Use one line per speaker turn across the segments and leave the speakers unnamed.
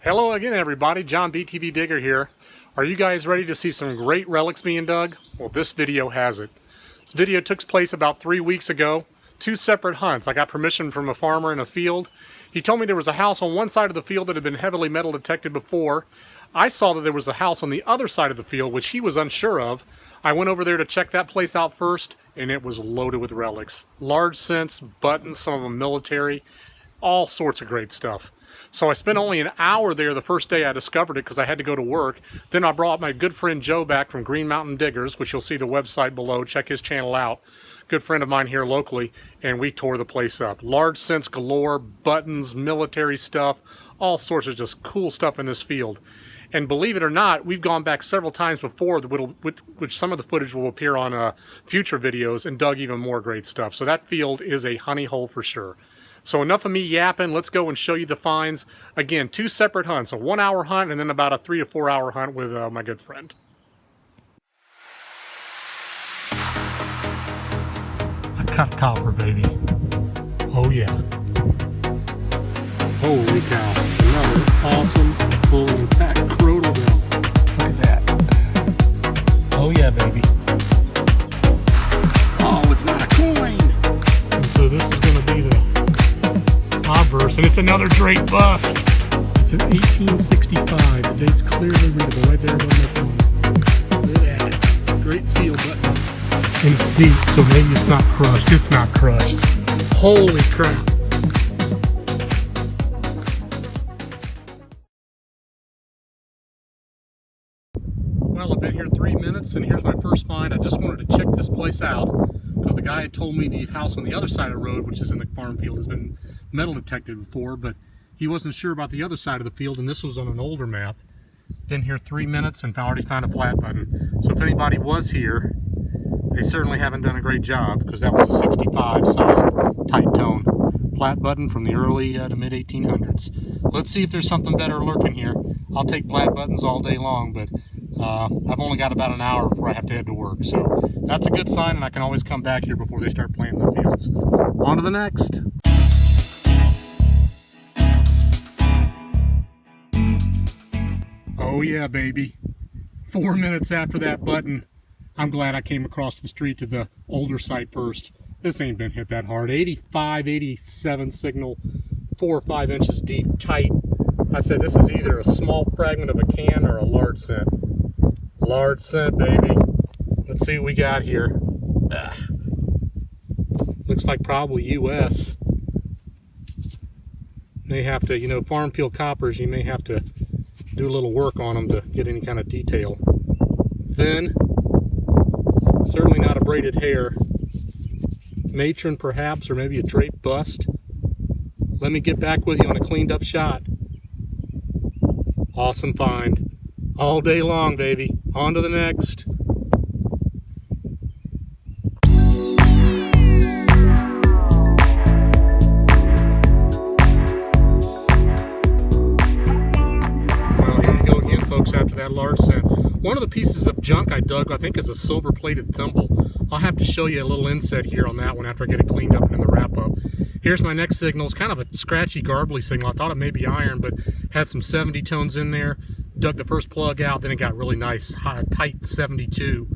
Hello again, everybody. John BTV Digger here. Are you guys ready to see some great relics being dug? Well, this video has it. This video took place about 3 weeks ago. 2 separate hunts. I got permission from a farmer in a field. He told me there was a house on one side of the field that had been heavily metal detected before. I saw that there was a house on the other side of the field, which he was unsure of. I went over there to check that place out first, and it was loaded with relics. Large cents, buttons, some of them military, all sorts of great stuff. So I spent only an hour there the first day I discovered it because I had to go to work. Then I brought my good friend Joe back from Green Mountain Diggers, which you'll see the website below. Check his channel out. Good friend of mine here locally, and we tore the place up. Large cents galore, buttons, military stuff, all sorts of just cool stuff in this field. And believe it or not, we've gone back several times before, which some of the footage will appear on future videos, and dug even more great stuff. So that field is a honey hole for sure. So enough of me yapping, let's go and show you the finds. Again, 2 separate hunts, a 1-hour hunt and then about a 3 to 4 hour hunt with my good friend. I cut copper, baby. Oh yeah. Holy cow, another awesome, fully intact crowdle bell. Look at that. Oh yeah, baby. Oh, it's not a coin. And so this is going to be the obverse, and it's another Draped Bust. It's an 1865. The date's clearly readable right there on my phone. Look at that. Great seal button. And it's deep, so maybe it's not crushed. It's not crushed. Holy crap. Well, I've been here 3 minutes, and here's my first find. I just wanted to check this place out because the guy had told me the house on the other side of the road, which is in the farm field, has been metal detected before, but he wasn't sure about the other side of the field, and this was on an older map. Been here 3 minutes and already found a flat button. So if anybody was here, they certainly haven't done a great job, because that was a 65 solid tight tone flat button from the early to mid 1800s. Let's see if there's something better lurking here. I'll take flat buttons all day long, but I've only got about an hour before I have to head to work. So that's a good sign, and I can always come back here before they start planting the fields. On to the next. Oh yeah, baby. 4 minutes after that button, I'm glad I came across the street to the older site first. This ain't been hit that hard. 85, 87 signal, 4 or 5 inches deep, tight. I said this is either a small fragment of a can or a large cent. Large cent, baby. Let's see what we got here. Looks like probably US. May have to, you know, farm field coppers, you may have to do a little work on them to get any kind of detail. Thin, certainly not a braided hair. Matron perhaps, or maybe a Draped Bust. Let me get back with you on a cleaned up shot. Awesome find. All day long, baby. On to the next. After that large cent. One of the pieces of junk I dug, I think, is a silver plated thimble. I'll have to show you a little inset here on that one after I get it cleaned up and in the wrap up. Here's my next signal. It's kind of a scratchy, garbly signal. I thought it may be iron, but had some 70 tones in there. Dug the first plug out, then it got really nice, high, tight 72.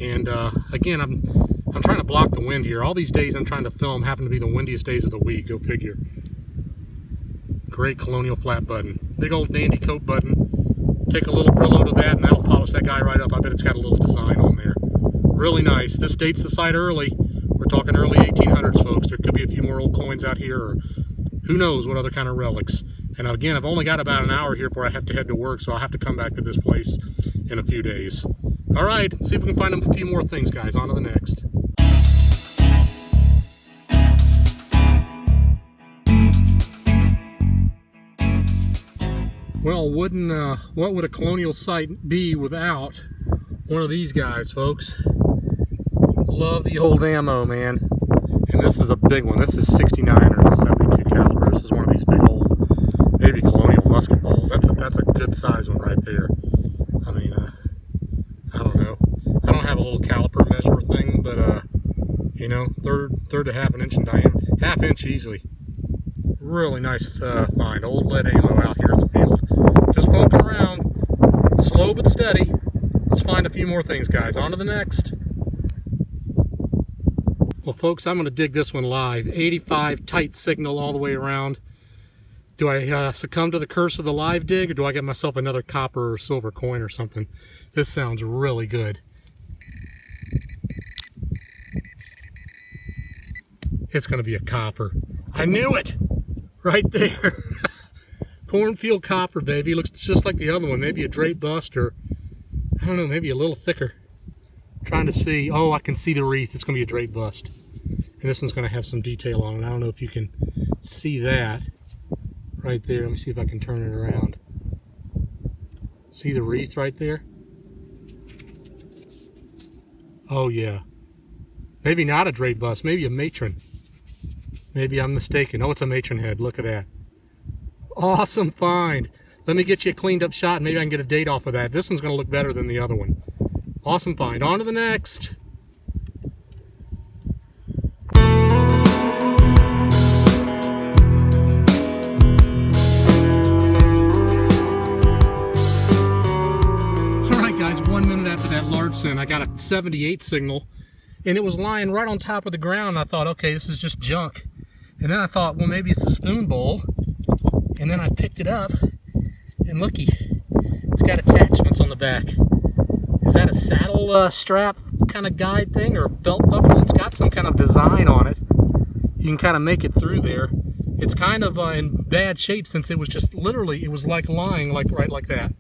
And again, I'm trying to block the wind here. All these days I'm trying to film happen to be the windiest days of the week. Go figure. Great colonial flat button. Big old dandy coat button. Take a little Brillo to that, and that'll polish that guy right up. I bet it's got a little design on there. Really nice. This dates the site early. We're talking early 1800s, folks. There could be a few more old coins out here, or who knows what other kind of relics. And again, I've only got about an hour here before I have to head to work, so I'll have to come back to this place in a few days. All right, see if we can find a few more things, guys. On to the next. Well, what would a colonial site be without one of these guys, folks? Love the old ammo, man. And this is a big one. This is 69 or 72 caliber. This is one of these big old, maybe colonial musket balls. That's a good size one right there. I mean, I don't know. I don't have a little caliper measure thing, but you know, third to half an inch in diameter, half inch easily. Really nice find. Old lead ammo out here in the field. Slow but steady. Let's find a few more things, guys. On to the next. Well, folks, I'm going to dig this one live. 85 tight signal all the way around. Do I succumb to the curse of the live dig, or do I get myself another copper or silver coin or something? This sounds really good. It's going to be a copper. I knew it! Right there. Cornfield copper, baby. Looks just like the other one. Maybe a Draped Bust, or I don't know, maybe a little thicker. Trying to see. Oh, I can see the wreath. It's going to be a Draped Bust. And this one's going to have some detail on it. I don't know if you can see that right there. Let me see if I can turn it around. See the wreath right there? Oh, yeah. Maybe not a Draped Bust. Maybe a Matron. Maybe I'm mistaken. Oh, it's a Matron head. Look at that. Awesome find. Let me get you a cleaned up shot. Maybe I can get a date off of that. This one's going to look better than the other one. Awesome find. On to the next. Alright guys, 1 minute after that large sin, I got a 78 signal, and it was lying right on top of the ground. I thought, okay, this is just junk. And then I thought, well, maybe it's a spoon bowl. And then I picked it up, and looky, it's got attachments on the back. Is that a saddle strap kind of guide thing, or a belt buckle? It's got some kind of design on it. You can kind of make it through there. It's kind of in bad shape, since it was just literally, it was like lying like right like that.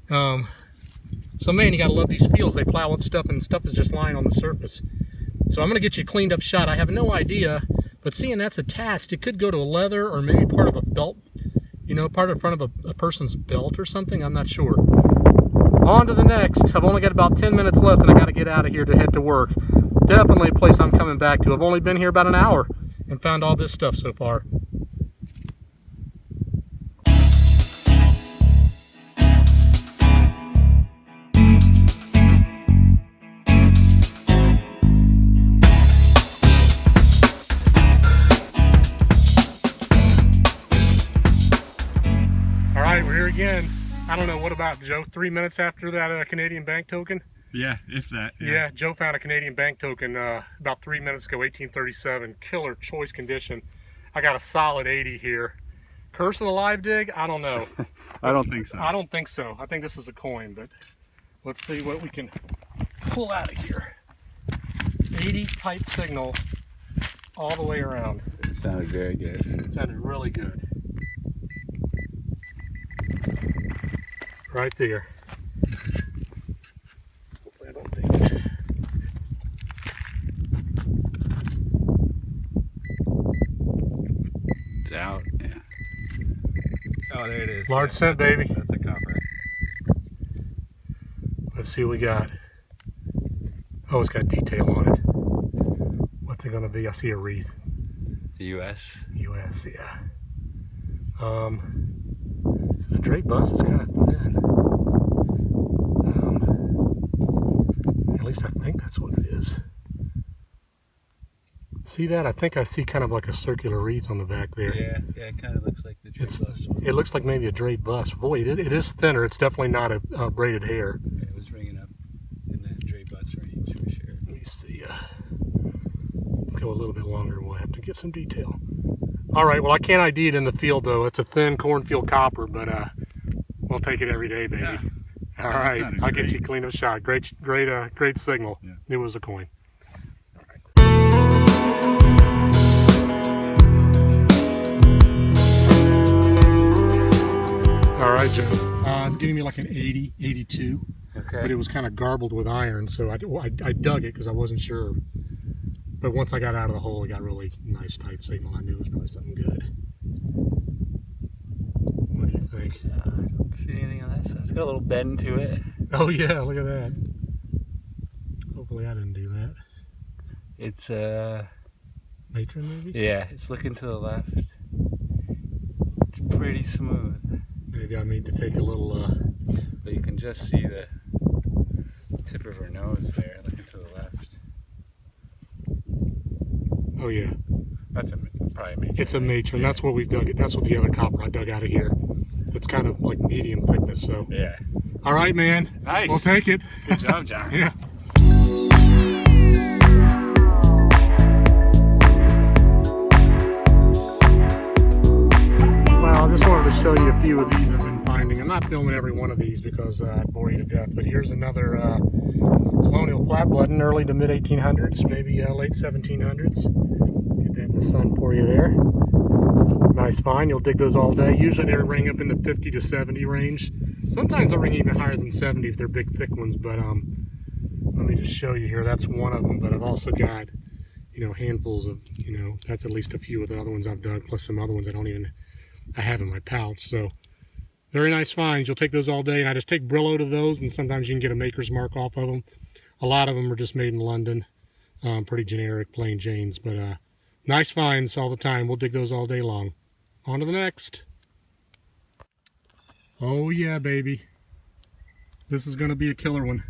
So man, you gotta love these fields. They plow up stuff, and stuff is just lying on the surface. So I'm gonna get you a cleaned up shot. I have no idea, but seeing that's attached, it could go to a leather, or maybe part of a belt, you know, part of the front of a person's belt or something. I'm not sure. On to the next. I've only got about 10 minutes left, and I got to get out of here to head to work. Definitely a place I'm coming back to. I've only been here about an hour and found all this stuff so far. All right, we're here again. I don't know, what about Joe? 3 minutes after that Canadian bank token?
Yeah, if that.
Yeah, Joe found a Canadian bank token about 3 minutes ago, 1837. Killer choice condition. I got a solid 80 here. Curse of the live dig? I don't know.
I don't think so.
I don't think so. I think this is a coin, but let's see what we can pull out of here. 80 tight signal all the way around.
It sounded very good.
It sounded really good. Right there. Hopefully I don't think it.
It's out, yeah. Oh, there it is.
Large cent, baby.
That's a copper.
Let's see what we got. Oh, it's got detail on it. What's it going to be? I see a wreath.
The U.S.
U.S., yeah. The Draped Bust is kind of thin. At least I think that's what it is. See that? I think I see kind of like a circular wreath on the back there.
Yeah, it kind of looks like the Draped Bust one.
It looks like maybe a Draped Bust. Boy, it is thinner. It's definitely not a braided hair.
Yeah, it was ringing up in that Draped Bust range for sure.
Let me see. Go a little bit longer. We'll have to get some detail. All right, well, I can't ID it in the field, though. It's a thin cornfield copper, but we'll take it every day, baby.
Yeah.
All right, I'll get you a clean up shot. Great signal.
Yeah.
It was a coin. All right, Joe. It's giving me like an 80, 82.
Okay.
But it was kind of garbled with iron, so I dug it because I wasn't sure. But once I got out of the hole, it got really nice tight signal. I knew it was probably something good. What do you think?
I don't see anything on that side. It's got a little bend to it.
Oh yeah, look at that. Hopefully I didn't do that.
It's
Matron maybe?
yeah, it's looking to the left. It's pretty smooth.
Maybe I need to take a little
But you can just see the tip of her nose there, looking to the left.
oh yeah.
That's probably a Matron.
It's a Matron. That's what we dug it. That's what the other copper I dug out of here. It's kind of like medium thickness, so
Yeah.
All right, man.
Nice.
We'll take it.
Good job, John.
Yeah. Well, I just wanted to show you a few of these I've been finding. I'm not filming every one of these because I'd bore you to death, but here's another colonial flat button, early to mid 1800s, maybe late 1700s. Get that in the sun for you there. Nice find. You'll dig those all day. Usually they ring up in the 50 to 70 range. Sometimes they'll ring even higher than 70 if they're big, thick ones. But let me just show you here. That's one of them. But I've also got, you know, handfuls of, you know, that's at least a few of the other ones I've dug, plus some other ones I have in my pouch. So very nice finds. You'll take those all day. And I just take Brillo to those, and sometimes you can get a maker's mark off of them. A lot of them are just made in London. Pretty generic, plain Janes. But nice finds all the time. We'll dig those all day long. On to the next. Oh yeah, baby. This is going to be a killer one.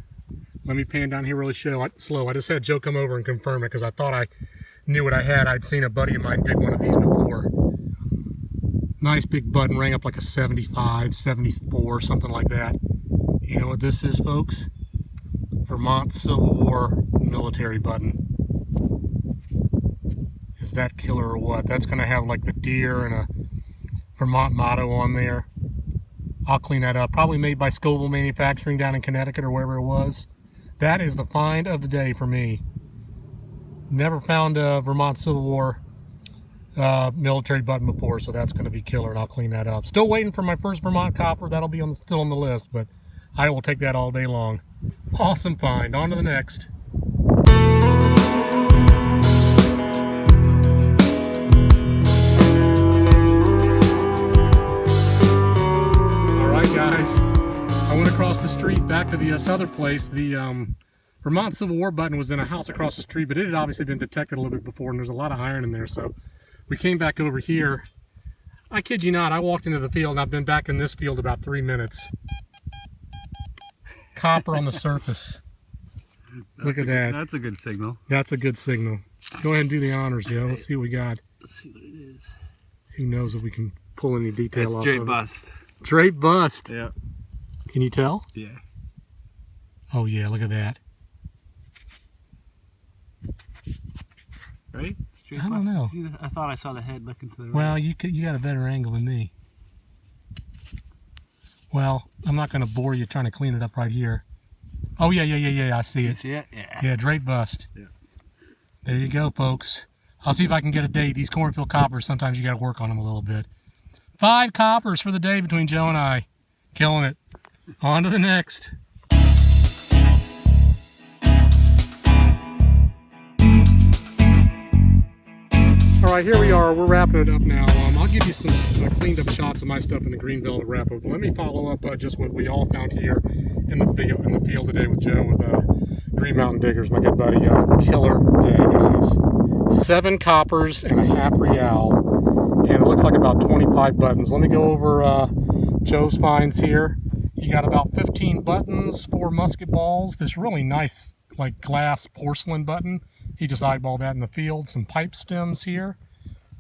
Let me pan down here really slow. I just had Joe come over and confirm it because I thought I knew what I had. I'd seen a buddy of mine dig one of these before. Nice big button, rang up like a 75, 74, something like that. You know what this is, folks? Vermont Civil War military button. Is that killer or what? That's going to have like the deer and a Vermont motto on there. I'll clean that up. Probably made by Scoville Manufacturing down in Connecticut or wherever it was. That is the find of the day for me. Never found a Vermont Civil War military button before, so that's going to be killer, and I'll clean that up. Still waiting for my first Vermont copper. That'll be still on the list, but I will take that all day long. Awesome find. On to the next. Guys, I went across the street back to this other place. The Vermont Civil War button was in a house across the street, but it had obviously been detected a little bit before, and there's a lot of iron in there, so we came back over here. I kid you not, I walked into the field, and I've been back in this field about 3 minutes. Copper on the surface. Look at that.
That's a good signal.
That's a good signal. Go ahead and do the honors, Joe. Let's see what we got.
Let's see what it is.
Who knows if we can pull any detail off
Draped
of
Bust.
it. Draped Bust.
Yeah.
Can you tell?
Yeah.
Oh yeah, look at that.
Right?
I don't know.
I thought I saw the head looking to the right.
Well, you got a better angle than me. Well, I'm not going to bore you trying to clean it up right here. Oh yeah, I see it.
You see it? Yeah.
Yeah, Draped Bust.
Yeah.
There you go, folks. I'll see if I can get a date. These cornfield coppers, sometimes you got to work on them a little bit. 5 coppers for the day between Joe and I. Killing it. On to the next. All right, here we are. We're wrapping it up now. I'll give you some cleaned up shots of my stuff in the green velvet wrap up. Let me follow up just what we all found here in the field today with Joe with Green Mountain Diggers, my good buddy. Killer day, guys. 7 coppers and a half real. And it looks like about 25 buttons. Let me go over Joe's finds here. You got about 15 buttons, 4 musket balls, this really nice like glass porcelain button. He just eyeballed that in the field. Some pipe stems here.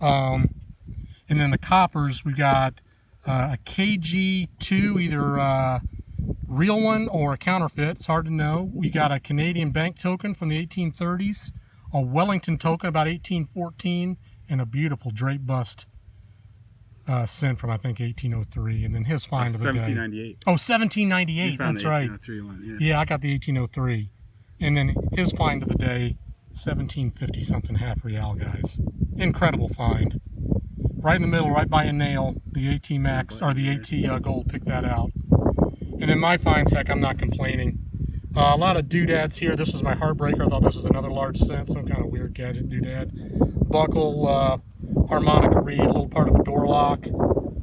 And then the coppers, we got a KG2, either real one or a counterfeit. It's hard to know. We got a Canadian bank token from the 1830s, a Wellington token about 1814, and a beautiful Draped Bust cent from I think 1803, and then his find of the day.
1798.
Oh, 1798. That's right.
1803 one,
Yeah, I got the 1803, and then his find of the day, 1750 something half real, guys. Incredible find. Right in the middle, right by a nail. The AT Max or the AT Gold picked that out. And then my finds, heck, I'm not complaining. A lot of doodads here. This was my heartbreaker. I thought this was another large cent, some kind of weird gadget doodad. Buckle, harmonica reed, a little part of a door lock.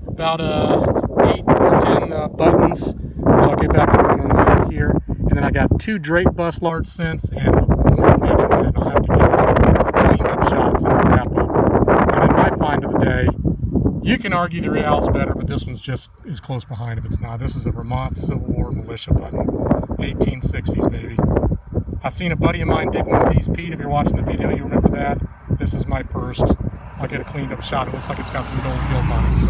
About 8 to 10 buttons, which I'll get back to running later here. And then I got 2 Draped Bust large cents and one Matron, and I'll have to give you some cleaned up shots and wrap up. And then my find of the day, you can argue the real's better, but this one's just as close behind if it's not. This is a Vermont Civil War militia button. 1860s, baby. I've seen a buddy of mine dig one of these. Pete, if you're watching the video, you remember that. This is my first. I'll get a cleaned up shot. It looks like it's got some gold gilt on it, so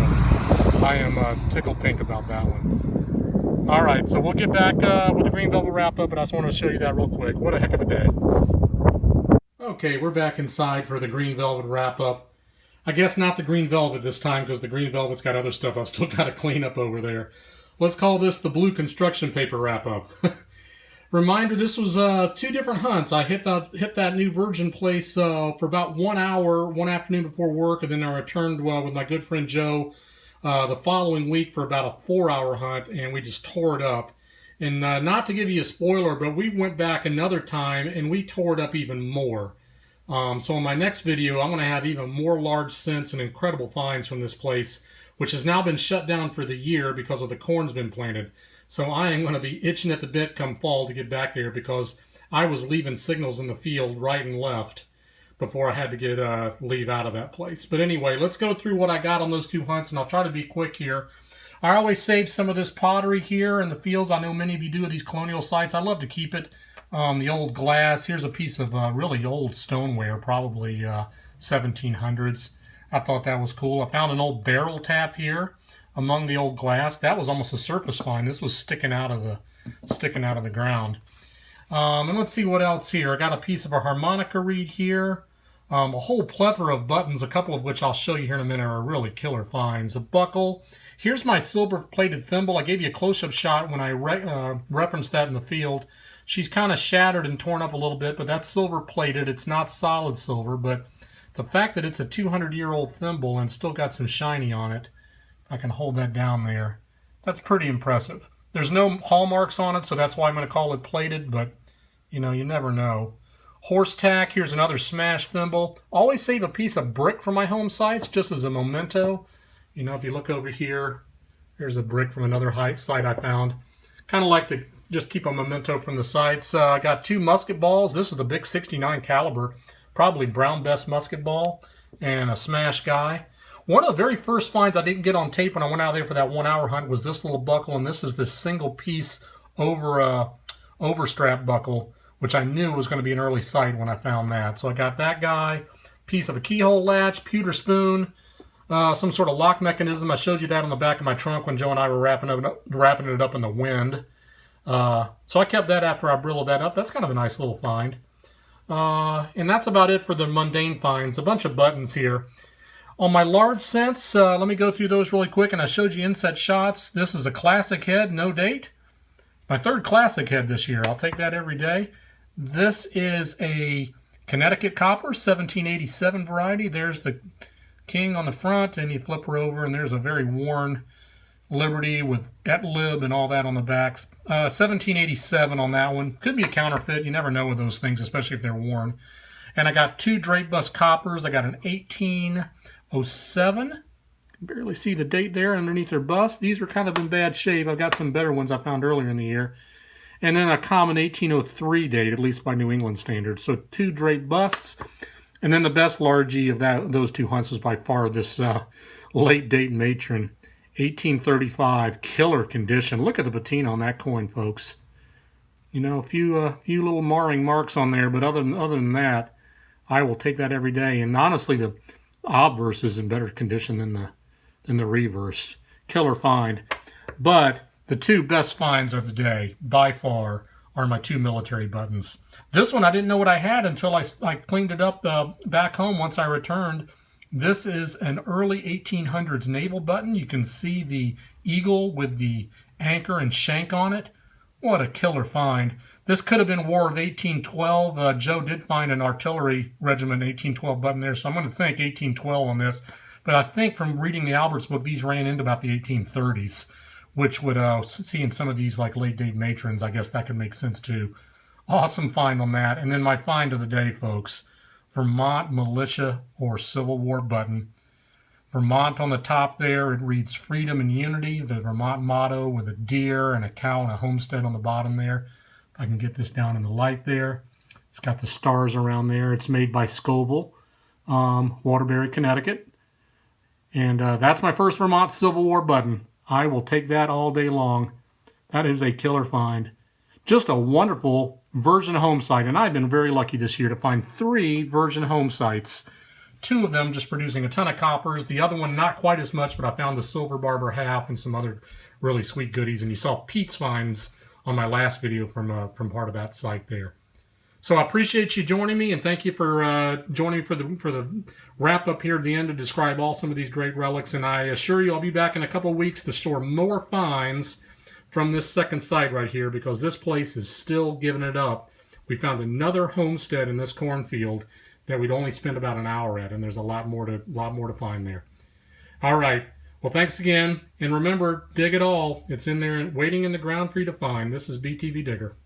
I am tickled pink about that one. All right, so we'll get back with the green velvet wrap up, but I just want to show you that real quick. What a heck of a day. Okay, we're back inside for the green velvet wrap up. I guess not the green velvet this time because the green velvet's got other stuff I've still got to clean up over there. Let's call this the blue construction paper wrap up. Reminder, this was 2 different hunts. I hit that new virgin place for about 1 hour, one afternoon before work, and then I returned with my good friend Joe the following week for about a 4-hour hunt, and we just tore it up. And not to give you a spoiler, but we went back another time and we tore it up even more. So in my next video, I'm going to have even more large scents and incredible finds from this place, which has now been shut down for the year because of the corn's been planted. So I am going to be itching at the bit come fall to get back there because I was leaving signals in the field right and left before I had to get leave out of that place. But anyway, let's go through what I got on those 2 hunts, and I'll try to be quick here. I always save some of this pottery here in the fields. I know many of you do at these colonial sites. I love to keep it. The old glass. Here's a piece of really old stoneware, probably 1700s. I thought that was cool. I found an old barrel tap here among the old glass. That was almost a surface find. This was sticking out of the ground. And let's see what else here. I got a piece of a harmonica reed here. A whole plethora of buttons, a couple of which I'll show you here in a minute are really killer finds. A buckle. Here's my silver-plated thimble. I gave you a close-up shot when I referenced that in the field. She's kind of shattered and torn up a little bit, but that's silver-plated. It's not solid silver, but the fact that it's a 200-year-old thimble and still got some shiny on it, if I can hold that down there, that's pretty impressive. There's no hallmarks on it, so that's why I'm going to call it plated, but, you know, you never know. Horse tack, here's another smashed thimble. Always save a piece of brick from my home sites just as a memento. You know, if you look over here, here's a brick from another site I found. Kind of like to just keep a memento from the sites. I got 2 musket balls. This is the big 69 caliber, probably Brown Bess musket ball, and a smash guy. One of the very first finds I didn't get on tape when I went out there for that 1-hour hunt was this little buckle, and this is this single piece overstrap buckle, which I knew was going to be an early sight when I found that. So I got that guy, piece of a keyhole latch, pewter spoon, some sort of lock mechanism. I showed you that on the back of my trunk when Joe and I were wrapping it up in the wind. So I kept that after I brilled that up. That's kind of a nice little find. And that's about it for the mundane finds. A bunch of buttons here. On my large scents, let me go through those really quick, and I showed you inset shots. This is a classic head, no date. My 3rd classic head this year. I'll take that every day. This is a Connecticut Copper, 1787 variety. There's the king on the front, and you flip her over, and there's a very worn Liberty with et-lib and all that on the back. 1787 on that one. Could be a counterfeit. You never know with those things, especially if they're worn. And I got 2 Draped Bust Coppers. I got an 1807. Barely see the date there underneath their bust. These are kind of in bad shape. I've got some better ones I found earlier in the year. And then a common 1803 date, at least by New England standards. So 2 Draped Busts. And then the best largie of those 2 hunts was by far this late date Matron. 1835, killer condition. Look at the patina on that coin, folks. You know, a few little marring marks on there, but other than that, I will take that every day. And honestly, the obverse is in better condition than the reverse. Killer find. But the 2 best finds of the day, by far, are my 2 military buttons. This one I didn't know what I had until I cleaned it up back home once I returned. This is an early 1800s naval button. You can see the eagle with the anchor and shank on it. What a killer find. This could have been War of 1812. Joe did find an artillery regiment 1812 button there, so I'm going to think 1812 on this. But I think from reading the Albert's book, these ran into about the 1830s, which would see in some of these like late date matrons, I guess that could make sense too. Awesome find on that. And then my find of the day, folks, Vermont militia or Civil War button. Vermont on the top there, it reads freedom and unity, the Vermont motto with a deer and a cow and a homestead on the bottom there. If I can get this down in the light there. It's got the stars around there. It's made by Scoville, Waterbury, Connecticut. And that's my first Vermont Civil War button. I will take that all day long. That is a killer find. Just a wonderful virgin home site. And I've been very lucky this year to find 3 virgin home sites. 2 of them just producing a ton of coppers. The other one not quite as much, but I found the Silver Barber half and some other really sweet goodies. And you saw Pete's finds on my last video from part of that site there. So I appreciate you joining me, and thank you for joining me for the wrap up here at the end to describe all some of these great relics. And I assure you I'll be back in a couple of weeks to share more finds from this second site right here, because this place is still giving it up. We found another homestead in this cornfield that we'd only spent about an hour at, and there's a lot more to find there. All right. Well, thanks again, and remember, dig it all. It's in there waiting in the ground for you to find. This is BTV Digger.